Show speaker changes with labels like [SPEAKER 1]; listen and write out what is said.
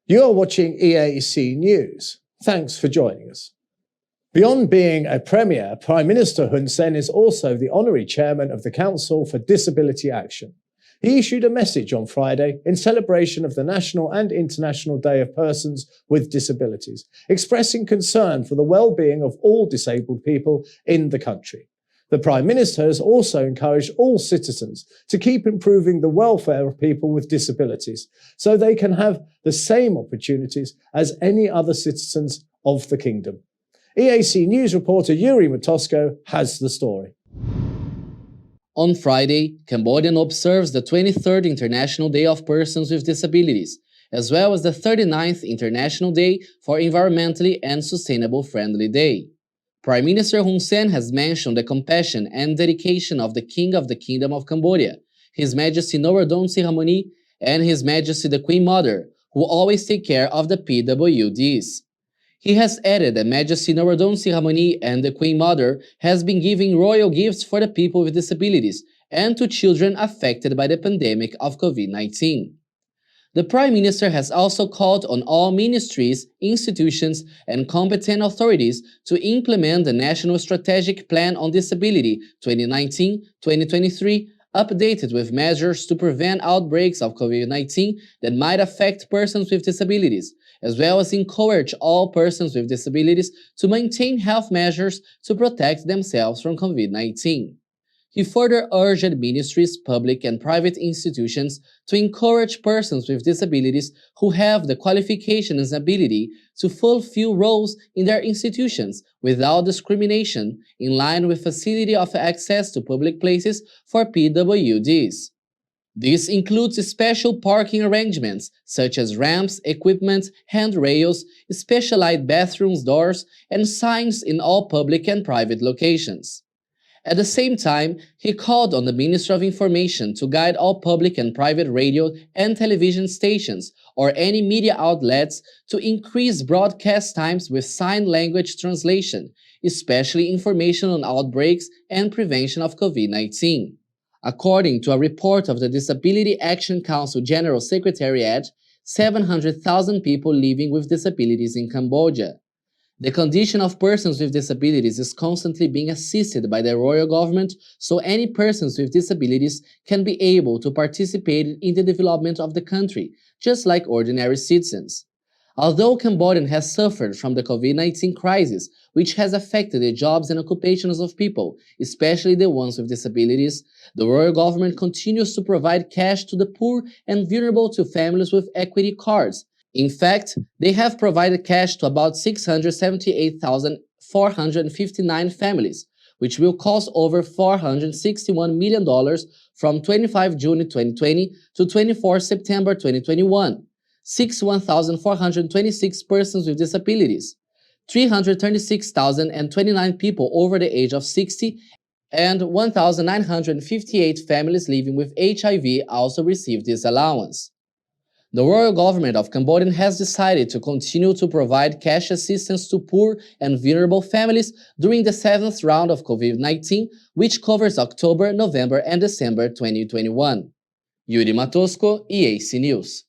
[SPEAKER 1] You are watching EAC News. Thanks for joining us. Beyond being a Premier, Prime Minister Hun Sen is also the Honorary Chairman of the Council for Disability Action. He issued a message on Friday in celebration of the National and International Day of Persons with Disabilities, expressing concern for the well-being of all disabled people in the country. The Prime Minister has also encouraged all citizens to keep improving the welfare of people with disabilities so they can have the same opportunities as any other citizens of the Kingdom. EAC News reporter Yuri Matosko has the story.
[SPEAKER 2] On Friday, Cambodia observes the 23rd International Day of Persons with Disabilities, as well as the 39th International Day for Environmentally and Sustainable Friendly Day. Prime Minister Hun Sen has mentioned the compassion and dedication of the King of the Kingdom of Cambodia, His Majesty Norodom Sihamoni, and His Majesty the Queen Mother, who always take care of the PWDs. He has added that Majesty Norodom Sihamoni and the Queen Mother has been giving royal gifts for the people with disabilities and to children affected by the pandemic of COVID-19. The Prime Minister has also called on all ministries, institutions, and competent authorities to implement the National Strategic Plan on Disability 2019-2023, updated with measures to prevent outbreaks of COVID-19 that might affect persons with disabilities, as well as encourage all persons with disabilities to maintain health measures to protect themselves from COVID-19. He further urged ministries, public and private institutions to encourage persons with disabilities who have the qualifications and ability to fulfill roles in their institutions without discrimination, in line with facility of access to public places for PWDs. This includes special parking arrangements such as ramps, equipment, handrails, specialized bathrooms doors, and signs in all public and private locations. At the same time, he called on the Minister of Information to guide all public and private radio and television stations or any media outlets to increase broadcast times with sign language translation, especially information on outbreaks and prevention of COVID-19. According to a report of the Disability Action Council General Secretariat, 700,000 people living with disabilities in Cambodia. The condition of persons with disabilities is constantly being assisted by the royal government, so any persons with disabilities can be able to participate in the development of the country, just like ordinary citizens. Although Cambodia has suffered from the COVID-19 crisis, which has affected the jobs and occupations of people, especially the ones with disabilities, the royal government continues to provide cash to the poor and vulnerable to families with equity cards. In fact, they have provided cash to about 678,459 families, which will cost over $461 million from 25 June 2020 to 24 September 2021. 61,426 persons with disabilities, 336,029 people over the age of 60, and 1,958 families living with HIV also received this allowance. The royal government of Cambodia has decided to continue to provide cash assistance to poor and vulnerable families during the 7th round of COVID-19, which covers October, November, and December 2021. Yuri Matosko, EAC News.